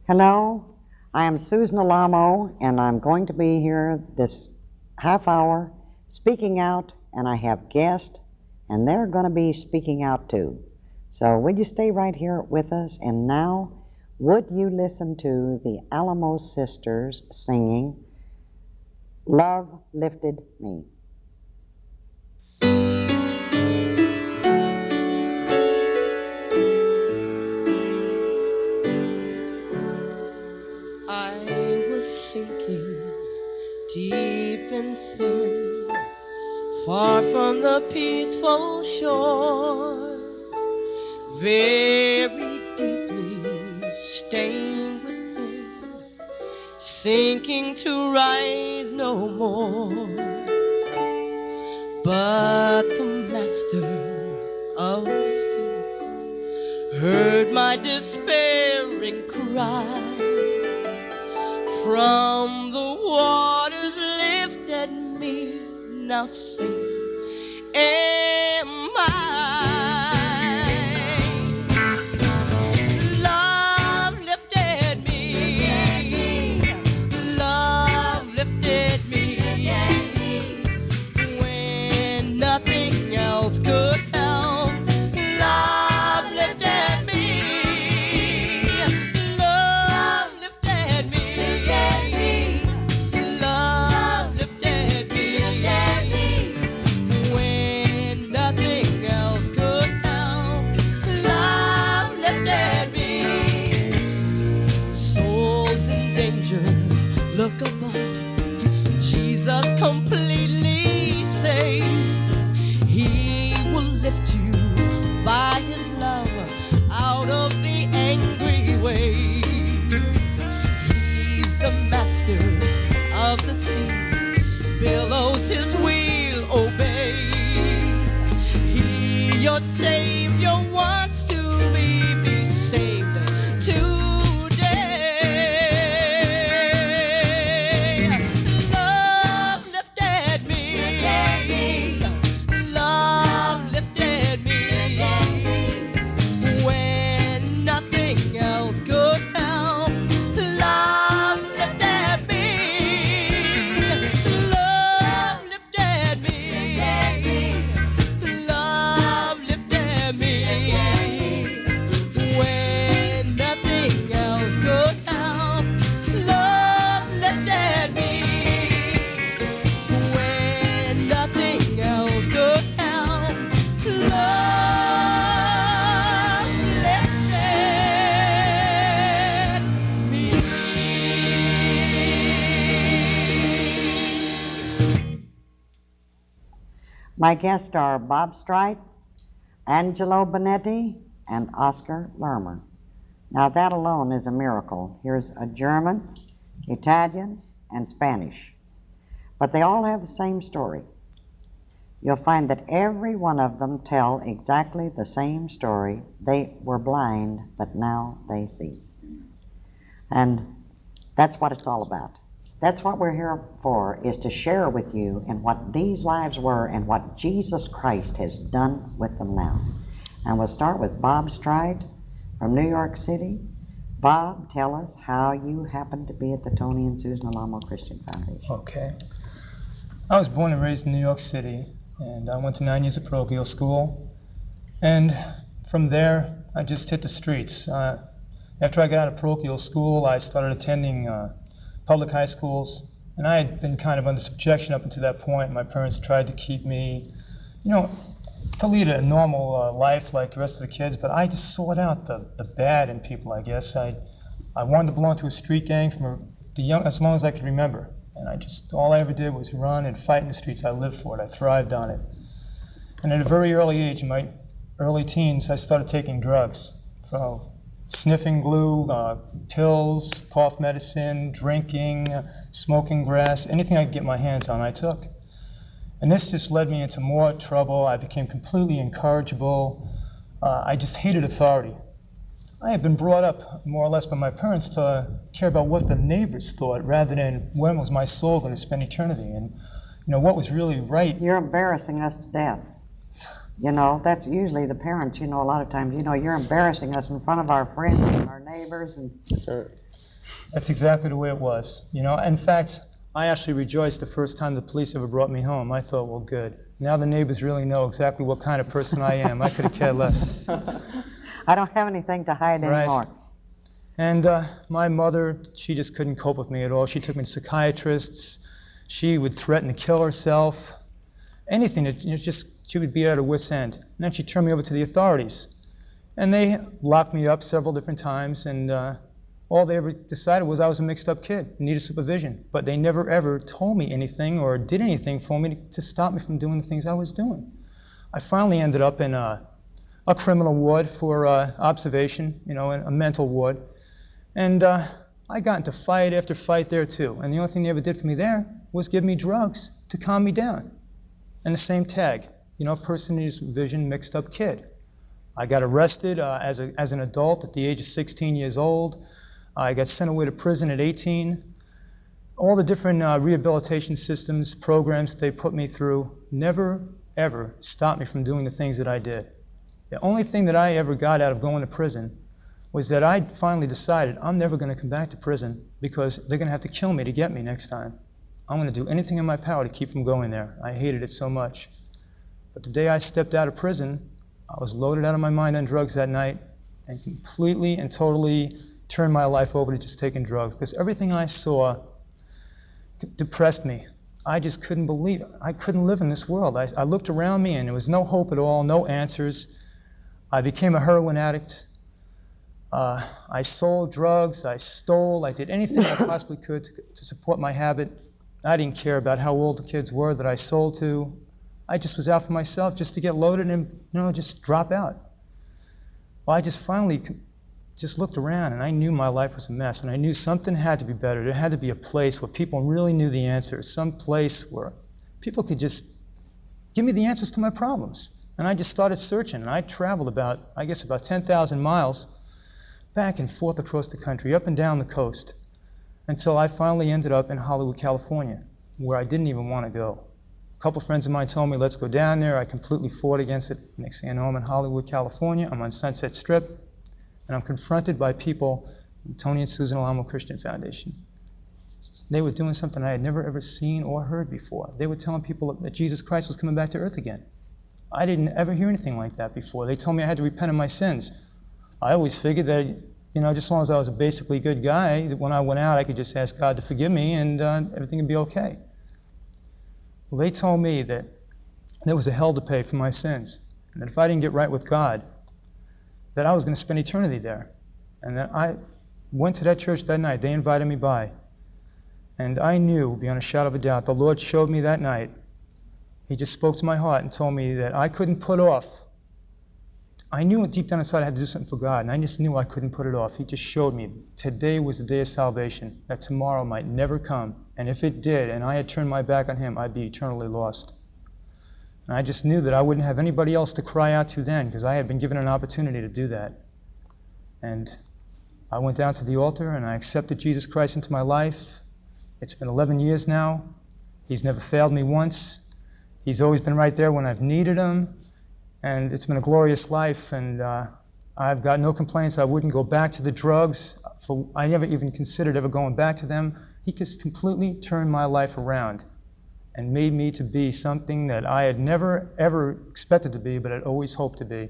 Hello, I am Susan Alamo, and I'm going to be here this half hour speaking out, and I have guests, and they're going to be speaking out too. So would you stay right here with us? And now, would you listen to the Alamo sisters singing, "Love Lifted Me"? Sinking deep in sin, far from the peaceful shore, very deeply stained within, sinking to rise no more. But the master of the sea heard my despairing cry. From the waters lifted me, now safe am I. Love lifted me, love lifted me, when nothing else could help. Love lifted me, love lifted me. Look above, Jesus completely saves. He will lift you by His love out of the angry waves. He's the master of the sea, billows His will obey. He, your Savior, wants to be saved too. My guests are Bob Streit, Angelo Bennetti, and Oscar Lerma. Now that alone is a miracle. Here's a German, Italian, and Spanish. But they all have the same story. You'll find that every one of them tell exactly the same story. They were blind, but now they see. And that's what it's all about. That's what we're here for, is to share with you in what these lives were and what Jesus Christ has done with them now. And we'll start with Bob Streit from New York City. Bob, tell us how you happened to be at the Tony and Susan Alamo Christian Foundation. Okay. I was born and raised in New York City, and I went to 9 years of parochial school. And from there, I just hit the streets. After I got out of parochial school, I started attending public high schools, and I had been kind of under subjection up until that point. My parents tried to keep me, to lead a normal life like the rest of the kids, but I just sought out the bad in people, I guess. I wanted to belong to a street gang from as long as I could remember, and all I ever did was run and fight in the streets. I lived for it. I thrived on it. And at a very early age, in my early teens, I started taking drugs. So sniffing glue, pills, cough medicine, drinking, smoking grass, anything I could get my hands on, I took. And this just led me into more trouble. I became completely incorrigible. I just hated authority. I had been brought up more or less by my parents to care about what the neighbors thought rather than when was my soul going to spend eternity and what was really right. You're embarrassing us to death. You know, that's usually the parents, a lot of times, you're embarrassing us in front of our friends and our neighbors. And That's right. That's exactly the way it was. In fact, I actually rejoiced the first time the police ever brought me home. I thought, well, good. Now the neighbors really know exactly what kind of person I am. I could have cared less. I don't have anything to hide anymore. And my mother, she just couldn't cope with me at all. She took me to psychiatrists. She would threaten to kill herself. Anything, she would be at her wit's end. And then she turned me over to the authorities. And they locked me up several different times, and all they ever decided was I was a mixed-up kid, needed supervision. But they never, ever told me anything or did anything for me to stop me from doing the things I was doing. I finally ended up in a criminal ward for observation, a mental ward. And I got into fight after fight there, too. And the only thing they ever did for me there was give me drugs to calm me down. And the same tag, person needed supervision, mixed-up kid. I got arrested as an adult at the age of 16 years old. I got sent away to prison at 18. All the different rehabilitation systems, programs that they put me through never, ever stopped me from doing the things that I did. The only thing that I ever got out of going to prison was that I finally decided I'm never going to come back to prison because they're going to have to kill me to get me next time. I'm going to do anything in my power to keep from going there. I hated it so much. But the day I stepped out of prison, I was loaded out of my mind on drugs that night and completely and totally turned my life over to just taking drugs because everything I saw depressed me. I just couldn't believe it. I couldn't live in this world. I looked around me and there was no hope at all, no answers. I became a heroin addict. I sold drugs, I stole, I did anything I possibly could to support my habit. I didn't care about how old the kids were that I sold to. I just was out for myself just to get loaded and, just drop out. Well, I just finally just looked around and I knew my life was a mess and I knew something had to be better. There had to be a place where people really knew the answers, some place where people could just give me the answers to my problems. And I just started searching and I traveled about 10,000 miles back and forth across the country, up and down the coast, until I finally ended up in Hollywood, California, where I didn't even want to go. A couple friends of mine told me, let's go down there. I completely fought against it. Next thing I know, I'm in Hollywood, California. I'm on Sunset Strip, and I'm confronted by people from Tony and Susan Alamo Christian Foundation. They were doing something I had never ever seen or heard before. They were telling people that Jesus Christ was coming back to earth again. I didn't ever hear anything like that before. They told me I had to repent of my sins. I always figured that, just as long as I was a basically good guy, that when I went out, I could just ask God to forgive me and everything would be okay. Well, they told me that there was a hell to pay for my sins, and that if I didn't get right with God, that I was going to spend eternity there. And that I went to that church that night. They invited me by. And I knew, beyond a shadow of a doubt, the Lord showed me that night. He just spoke to my heart and told me that I couldn't put off. I knew deep down inside I had to do something for God, and I just knew I couldn't put it off. He just showed me today was the day of salvation, that tomorrow might never come. And if it did, and I had turned my back on Him, I'd be eternally lost. And I just knew that I wouldn't have anybody else to cry out to then, because I had been given an opportunity to do that. And I went down to the altar, and I accepted Jesus Christ into my life. It's been 11 years now. He's never failed me once. He's always been right there when I've needed Him. And it's been a glorious life, and I've got no complaints. I wouldn't go back to the drugs. I never even considered ever going back to them. He just completely turned my life around and made me to be something that I had never, ever expected to be, but had always hoped to be.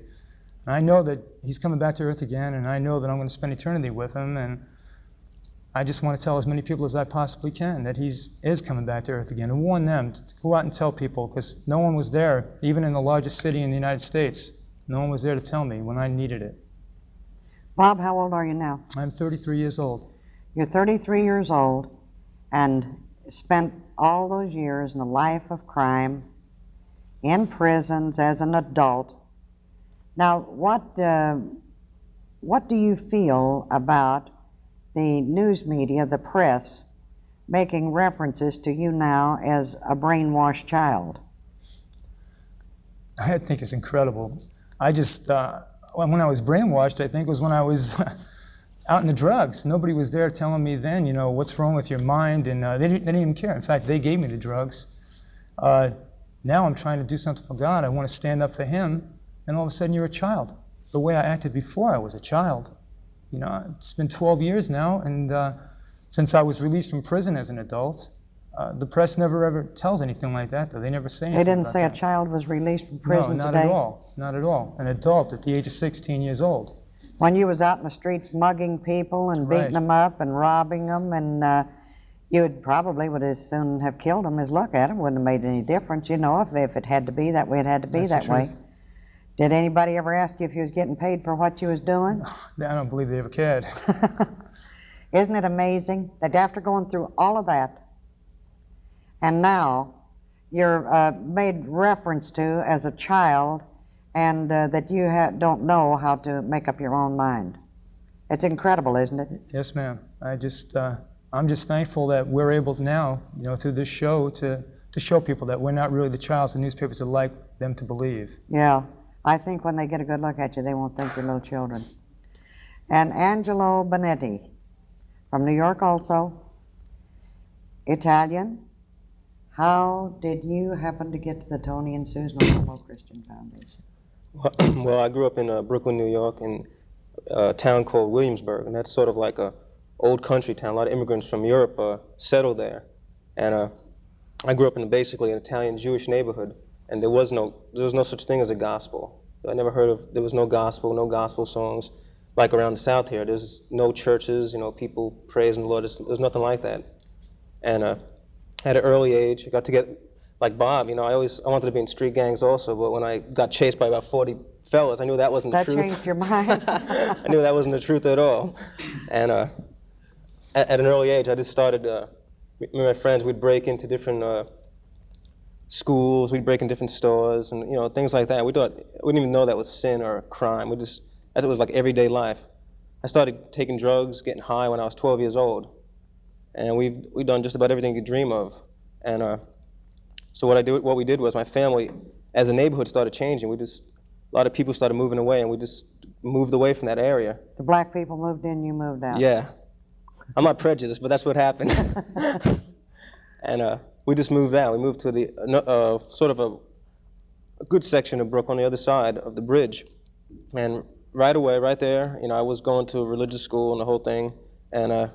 And I know that He's coming back to earth again, and I know that I'm going to spend eternity with Him, and I just want to tell as many people as I possibly can that He is coming back to earth again, and warn them to go out and tell people, because no one was there, even in the largest city in the United States. No one was there to tell me when I needed it. Bob, how old are you now? I'm 33 years old. You're 33 years old and spent all those years in a life of crime, in prisons as an adult. Now, what do you feel about the news media, the press, making references to you now as a brainwashed child? I think it's incredible. I just, when I was brainwashed, I think was when I was out in the drugs. Nobody was there telling me then, what's wrong with your mind, and they didn't even care. In fact, they gave me the drugs. Now I'm trying to do something for God. I want to stand up for Him, and all of a sudden you're a child. The way I acted before I was a child. You know, it's been 12 years now, and since I was released from prison as an adult, the press never ever tells anything like that, though. They never say anything They didn't about say that. a child was released from prison No, not today? at all. Not at all. An adult at the age of 16 years old. When you was out in the streets mugging people and beating Right. them up and robbing them, and you would probably would as soon have killed them as look at them. Wouldn't have made any difference, you know, if it had to be that way, it had to be That's the that way. truth. Did anybody ever ask you if you was getting paid for what you was doing? I don't believe they ever cared. Isn't it amazing that after going through all of that, and now you're made reference to as a child, and that you don't know how to make up your own mind? It's incredible, isn't it? Yes, ma'am. I'm just thankful that we're able now, you know, through this show to show people that we're not really the childs the newspapers would like them to believe. Yeah. I think when they get a good look at you, they won't think you're little children. And Angelo Bennetti, from New York also, Italian. How did you happen to get to the Tony and Susan Alamo Christian Foundation? Well, I grew up in Brooklyn, New York, in a town called Williamsburg, and that's sort of like a old country town. A lot of immigrants from Europe settled there, and I grew up in basically an Italian Jewish neighborhood, and there was no such thing as a gospel. I never heard of. There was no gospel songs like around the South here. There's no churches, you know, people praising the Lord. There's nothing like that, and at an early age, I got to get, like Bob, you know, I wanted to be in street gangs also, but when I got chased by about 40 fellas, I knew that wasn't the truth. That changed your mind? I knew that wasn't the truth at all. And at an early age, I just started, me and my friends, we'd break into different schools, we'd break in different stores, and, you know, things like that. We didn't even know that was sin or crime. It was like everyday life. I started taking drugs, getting high when I was 12 years old. And we've done just about everything you could dream of. And so what we did was my family, as a neighborhood, started changing. A lot of people started moving away, and we just moved away from that area. The black people moved in, you moved out. Yeah. I'm not prejudiced, but that's what happened. And we just moved out. We moved to the sort of a good section of Brooklyn on the other side of the bridge. And right away, right there, you know, I was going to a religious school and the whole thing. And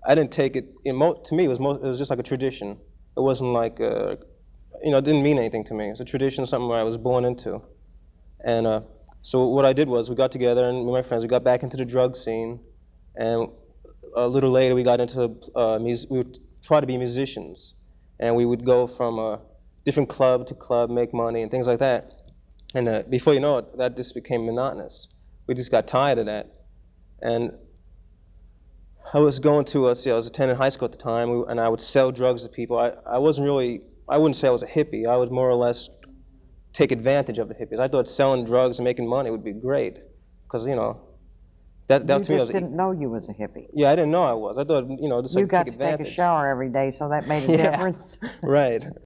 I didn't take it, to me, it was just like a tradition. It wasn't like, you know, it didn't mean anything to me. It's a tradition, something I was born into. And so what I did was we got together, and me and my friends, we got back into the drug scene. And a little later, we got into, we would try to be musicians. And we would go from different club to club, make money, and things like that. And before you know it, that just became monotonous. We just got tired of that. And I was going to, I was attending high school at the time, and I would sell drugs to people. I wouldn't say I was a hippie. I would more or less take advantage of the hippies. I thought selling drugs and making money would be great, because, you know, that to me was... You just didn't know you was a hippie. Yeah, I didn't know I was. I thought, you know, just You like got take to take a advantage. shower every day, so that made a Yeah. difference. Right.